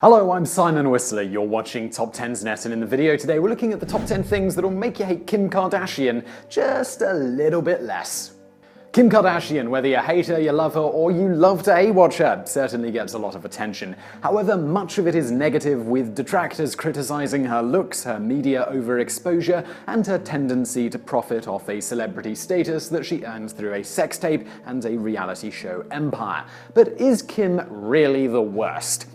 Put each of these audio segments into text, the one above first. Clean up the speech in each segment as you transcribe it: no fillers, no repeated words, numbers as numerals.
Hello, I'm Simon Whistler, you're watching TopTenzNet, and in the video today we're looking at the top 10 things that'll make you hate Kim Kardashian just a little bit less. Kim Kardashian, whether you hate her, you love her, or you love to hate-watch her, certainly gets a lot of attention. However, much of it is negative, with detractors criticizing her looks, her media overexposure, and her tendency to profit off a celebrity status that she earns through a sex tape and a reality show empire. But is Kim really the worst?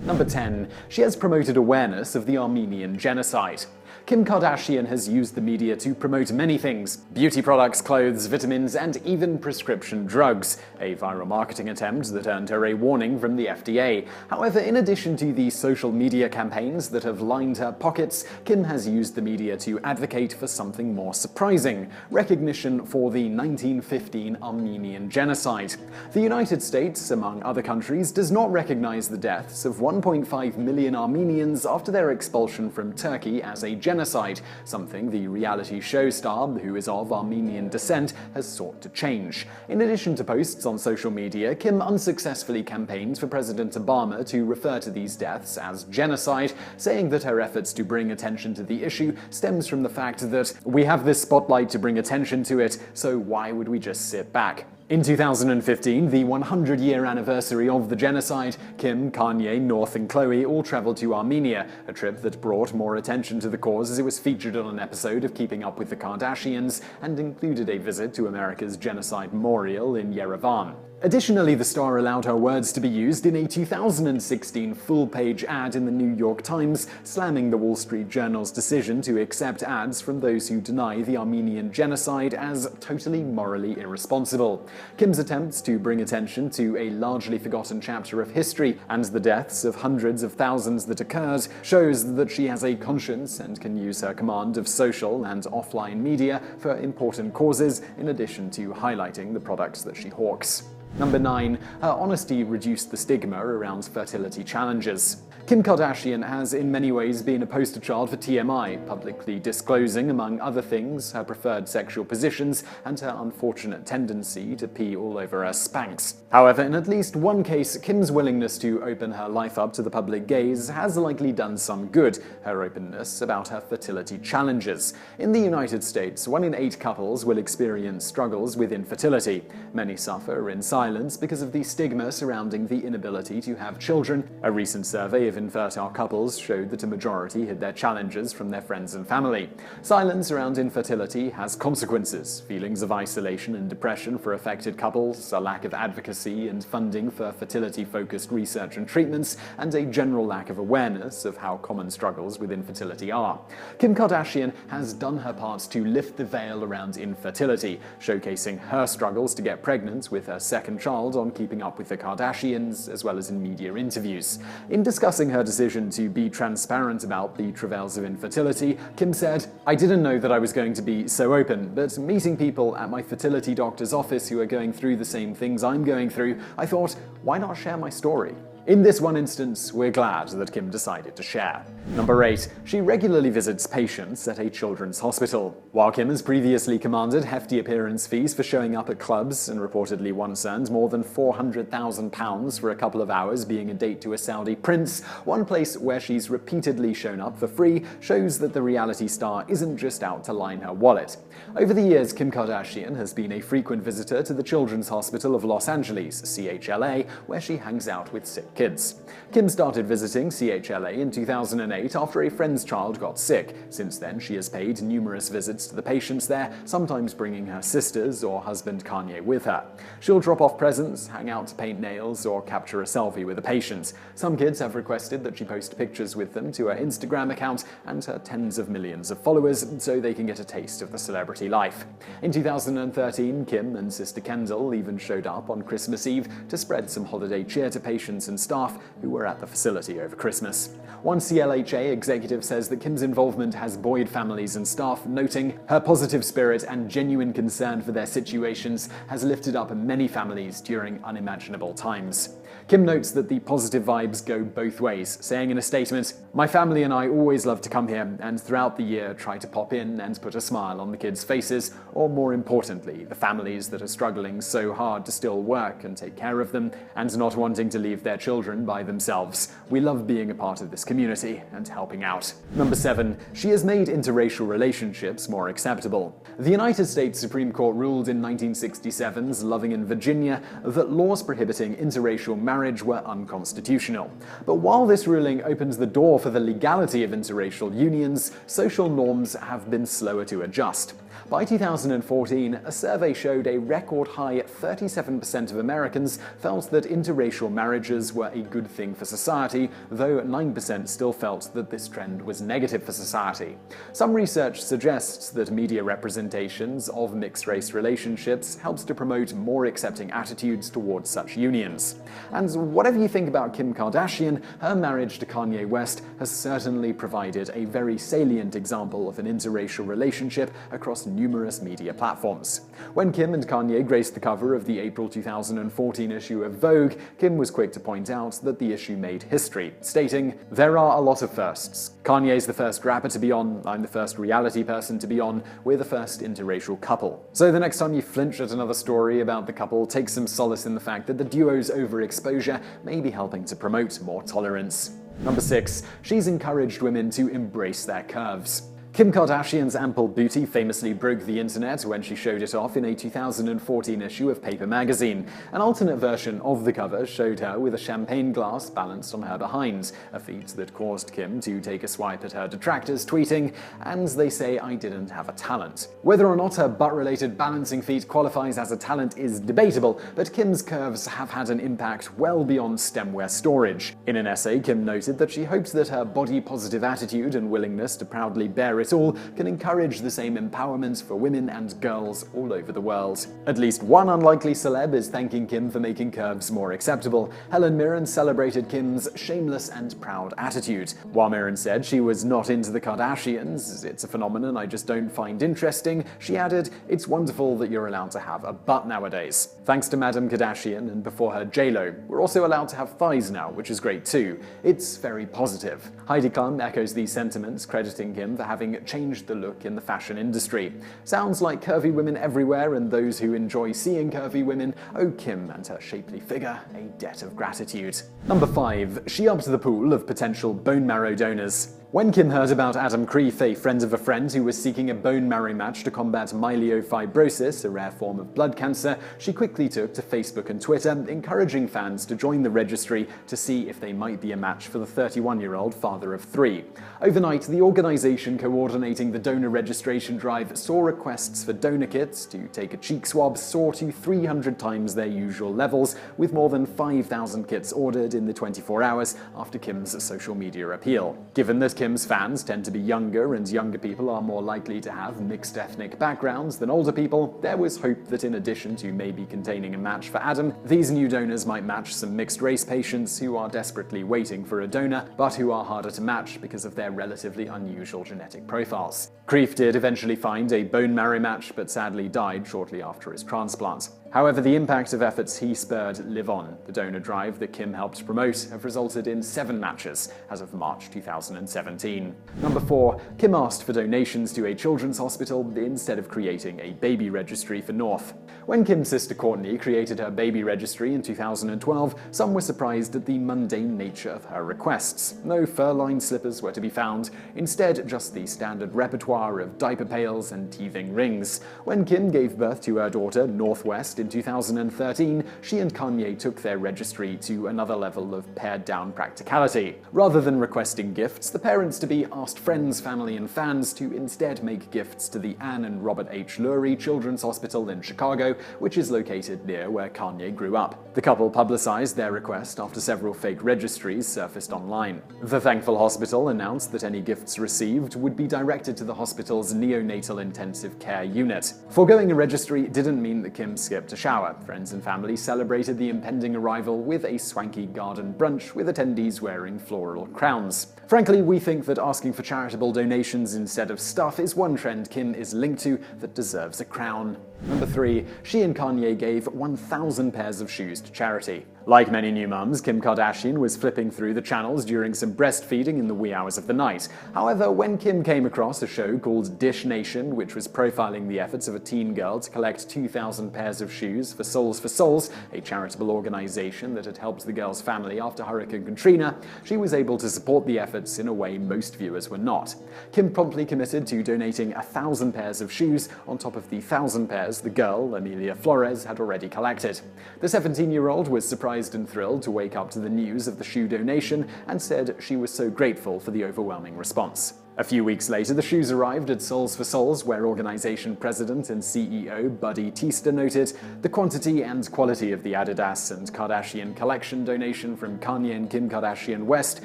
Number 10. She has promoted awareness of the Armenian Genocide. Kim Kardashian has used the media to promote many things: beauty products, clothes, vitamins, and even prescription drugs, a viral marketing attempt that earned her a warning from the FDA. However, in addition to the social media campaigns that have lined her pockets, Kim has used the media to advocate for something more surprising: recognition for the 1915 Armenian Genocide. The United States, among other countries, does not recognize the deaths of 1.5 million Armenians after their expulsion from Turkey as a genocide, something the reality show star, who is of Armenian descent, has sought to change. In addition to posts on social media, Kim unsuccessfully campaigned for President Obama to refer to these deaths as genocide, saying that her efforts to bring attention to the issue stems from the fact that we have this spotlight to bring attention to it, so why would we just sit back? In 2015, the 100-year anniversary of the genocide, Kim, Kanye, North, and Khloe all traveled to Armenia, a trip that brought more attention to the cause as it was featured on an episode of Keeping Up with the Kardashians and included a visit to America's genocide memorial in Yerevan. Additionally, the star allowed her words to be used in a 2016 full-page ad in the New York Times, slamming the Wall Street Journal's decision to accept ads from those who deny the Armenian Genocide as totally morally irresponsible. Kim's attempts to bring attention to a largely forgotten chapter of history and the deaths of hundreds of thousands that occurred shows that she has a conscience and can use her command of social and offline media for important causes, in addition to highlighting the products that she hawks. Number 9. Her honesty reduced the stigma around fertility challenges. Kim Kardashian has in many ways been a poster child for TMI, publicly disclosing, among other things, her preferred sexual positions and her unfortunate tendency to pee all over her Spanx. However, in at least one case, Kim's willingness to open her life up to the public gaze has likely done some good: her openness about her fertility challenges. In the United States, 1 in 8 couples will experience struggles with infertility. Many suffer in silence because of the stigma surrounding the inability to have children. A recent survey of infertile couples showed that a majority hid their challenges from their friends and family. Silence around infertility has consequences: feelings of isolation and depression for affected couples, a lack of advocacy and funding for fertility-focused research and treatments, and a general lack of awareness of how common struggles with infertility are. Kim Kardashian has done her part to lift the veil around infertility, showcasing her struggles to get pregnant with her second child on Keeping Up with the Kardashians, as well as in media interviews. In discussing her decision to be transparent about the travails of infertility, Kim said, "I didn't know that I was going to be so open, but meeting people at my fertility doctor's office who are going through the same things I'm going through, I thought, why not share my story?" In this one instance, we're glad that Kim decided to share. Number 8. She regularly visits patients at a children's hospital. While Kim has previously commanded hefty appearance fees for showing up at clubs and reportedly once earned more than £400,000 for a couple of hours being a date to a Saudi prince, one place where she's repeatedly shown up for free shows that the reality star isn't just out to line her wallet. Over the years, Kim Kardashian has been a frequent visitor to the Children's Hospital of Los Angeles, CHLA, where she hangs out with sick kids. Kim started visiting CHLA in 2008 after a friend's child got sick. Since then, she has paid numerous visits to the patients there, sometimes bringing her sisters or husband Kanye with her. She'll drop off presents, hang out to paint nails, or capture a selfie with a patient. Some kids have requested that she post pictures with them to her Instagram account and her tens of millions of followers so they can get a taste of the celebrity life. In 2013, Kim and sister Kendall even showed up on Christmas Eve to spread some holiday cheer to patients and staff who were at the facility over Christmas. One CLHA executive says that Kim's involvement has buoyed families and staff, noting her positive spirit and genuine concern for their situations has lifted up many families during unimaginable times. Kim notes that the positive vibes go both ways, saying in a statement, "My family and I always love to come here and throughout the year try to pop in and put a smile on the kids' faces, or more importantly, the families that are struggling so hard to still work and take care of them and not wanting to leave their children by themselves. We love being a part of this community and helping out." Number 7. She has made interracial relationships more acceptable. The United States Supreme Court ruled in 1967's Loving in Virginia that laws prohibiting interracial marriage were unconstitutional. But while this ruling opens the door for the legality of interracial unions, social norms have been slower to adjust. By 2014, a survey showed a record-high 37% of Americans felt that interracial marriages were a good thing for society, though 9% still felt that this trend was negative for society. Some research suggests that media representations of mixed-race relationships helps to promote more accepting attitudes towards such unions. And whatever you think about Kim Kardashian, her marriage to Kanye West has certainly provided a very salient example of an interracial relationship across numerous media platforms. When Kim and Kanye graced the cover of the April 2014 issue of Vogue, Kim was quick to point out that the issue made history, stating, "There are a lot of firsts. Kanye's the first rapper to be on, I'm the first reality person to be on, we're the first interracial couple." So the next time you flinch at another story about the couple, take some solace in the fact that the duo's overexposure may be helping to promote more tolerance. Number 6. She's encouraged women to embrace their curves. Kim Kardashian's ample booty famously broke the internet when she showed it off in a 2014 issue of Paper magazine. An alternate version of the cover showed her with a champagne glass balanced on her behind, a feat that caused Kim to take a swipe at her detractors, tweeting, "And they say I didn't have a talent." Whether or not her butt-related balancing feat qualifies as a talent is debatable, but Kim's curves have had an impact well beyond stemware storage. In an essay, Kim noted that she hopes that her body-positive attitude and willingness to proudly bear it all can encourage the same empowerment for women and girls all over the world. At least one unlikely celeb is thanking Kim for making curves more acceptable. Helen Mirren celebrated Kim's shameless and proud attitude. While Mirren said she was not into the Kardashians, "It's a phenomenon I just don't find interesting," she added, "It's wonderful that you're allowed to have a butt nowadays. Thanks to Madam Kardashian and before her J-Lo, we're also allowed to have thighs now, which is great too. It's very positive." Heidi Klum echoes these sentiments, crediting Kim for having changed the look in the fashion industry. "Sounds like curvy women everywhere, and those who enjoy seeing curvy women owe Kim and her shapely figure a debt of gratitude." Number 5. She upped the pool of potential bone marrow donors. When Kim heard about Adam Creef, a friend of a friend who was seeking a bone marrow match to combat myelofibrosis, a rare form of blood cancer, she quickly took to Facebook and Twitter, encouraging fans to join the registry to see if they might be a match for the 31-year-old father of 3. Overnight, the organization coordinating the donor registration drive saw requests for donor kits to take a cheek swab soar to 300 times their usual levels, with more than 5,000 kits ordered in the 24 hours after Kim's social media appeal. Given that Kim's fans tend to be younger, and younger people are more likely to have mixed ethnic backgrounds than older people, there was hope that in addition to maybe containing a match for Adam, these new donors might match some mixed-race patients who are desperately waiting for a donor, but who are harder to match because of their relatively unusual genetic profiles. Creef did eventually find a bone marrow match, but sadly died shortly after his transplant. However, the impact of efforts he spurred live on. The donor drive that Kim helped promote have resulted in 7 matches as of March 2017. Number 4. Kim asked for donations to a children's hospital instead of creating a baby registry for North. When Kim's sister Courtney created her baby registry in 2012, some were surprised at the mundane nature of her requests. No fur-lined slippers were to be found, instead just the standard repertoire of diaper pails and teething rings. When Kim gave birth to her daughter, Northwest, in 2013, she and Kanye took their registry to another level of pared-down practicality. Rather than requesting gifts, the parents-to-be asked friends, family, and fans to instead make gifts to the Anne and Robert H. Lurie Children's Hospital in Chicago, which is located near where Kanye grew up. The couple publicized their request after several fake registries surfaced online. The thankful hospital announced that any gifts received would be directed to the hospital's neonatal intensive care unit. Foregoing a registry didn't mean that Kim skipped to shower. Friends and family celebrated the impending arrival with a swanky garden brunch with attendees wearing floral crowns. Frankly, we think that asking for charitable donations instead of stuff is one trend Kim is linked to that deserves a crown. Number 3. She and Kanye gave 1,000 pairs of shoes to charity. Like many new mums, Kim Kardashian was flipping through the channels during some breastfeeding in the wee hours of the night. However, when Kim came across a show called Dish Nation, which was profiling the efforts of a teen girl to collect 2,000 pairs of shoes for Souls, a charitable organization that had helped the girl's family after Hurricane Katrina, she was able to support the efforts in a way most viewers were not. Kim promptly committed to donating 1,000 pairs of shoes on top of the 1,000 pairs the girl, Amelia Flores, had already collected. The 17-year-old was surprised and thrilled to wake up to the news of the shoe donation and said she was so grateful for the overwhelming response. A few weeks later, the shoes arrived at Souls, where organization president and CEO Buddy Teaster noted, "The quantity and quality of the Adidas and Kardashian collection donation from Kanye and Kim Kardashian West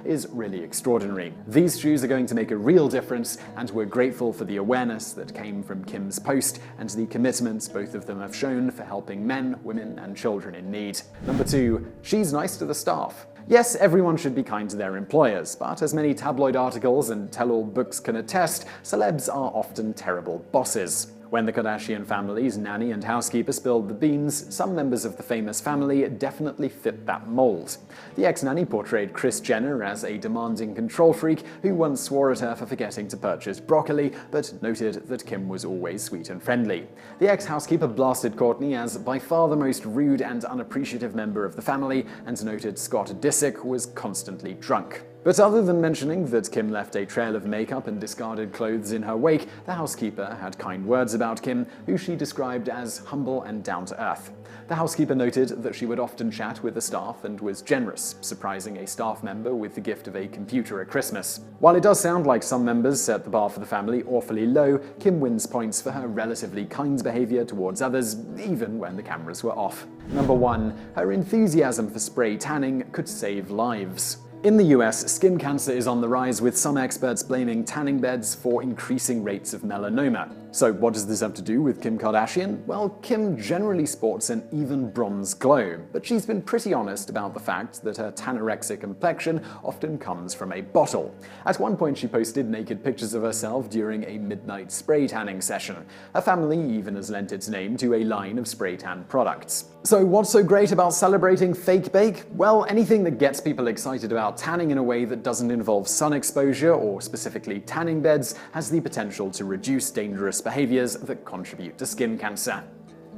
is really extraordinary. These shoes are going to make a real difference, and we're grateful for the awareness that came from Kim's post and the commitment both of them have shown for helping men, women, and children in need." Number 2. She's nice to the staff. Yes, everyone should be kind to their employers, but as many tabloid articles and tell-all books can attest, celebs are often terrible bosses. When the Kardashian family's nanny and housekeeper spilled the beans, some members of the famous family definitely fit that mold. The ex-nanny portrayed Kris Jenner as a demanding control freak who once swore at her for forgetting to purchase broccoli, but noted that Kim was always sweet and friendly. The ex-housekeeper blasted Kourtney as by far the most rude and unappreciative member of the family, and noted Scott Disick was constantly drunk. But other than mentioning that Kim left a trail of makeup and discarded clothes in her wake, the housekeeper had kind words about Kim, who she described as humble and down-to-earth. The housekeeper noted that she would often chat with the staff and was generous, surprising a staff member with the gift of a computer at Christmas. While it does sound like some members set the bar for the family awfully low, Kim wins points for her relatively kind behavior towards others, even when the cameras were off. Number 1. Her enthusiasm for spray tanning could save lives. In the US, skin cancer is on the rise, with some experts blaming tanning beds for increasing rates of melanoma. So what does this have to do with Kim Kardashian? Well, Kim generally sports an even bronze glow, but she's been pretty honest about the fact that her tanorexic complexion often comes from a bottle. At one point, she posted naked pictures of herself during a midnight spray tanning session. Her family even has lent its name to a line of spray tan products. So what's so great about celebrating fake bake? Well, anything that gets people excited about tanning in a way that doesn't involve sun exposure, or specifically tanning beds, has the potential to reduce dangerous behaviors that contribute to skin cancer.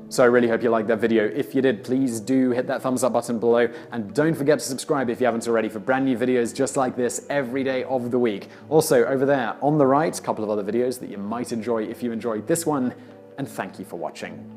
So I really hope you liked that video. If you did, please do hit that thumbs up button below, and don't forget to subscribe if you haven't already for brand new videos just like this every day of the week. Also, over there on the right, a couple of other videos that you might enjoy if you enjoyed this one, and thank you for watching.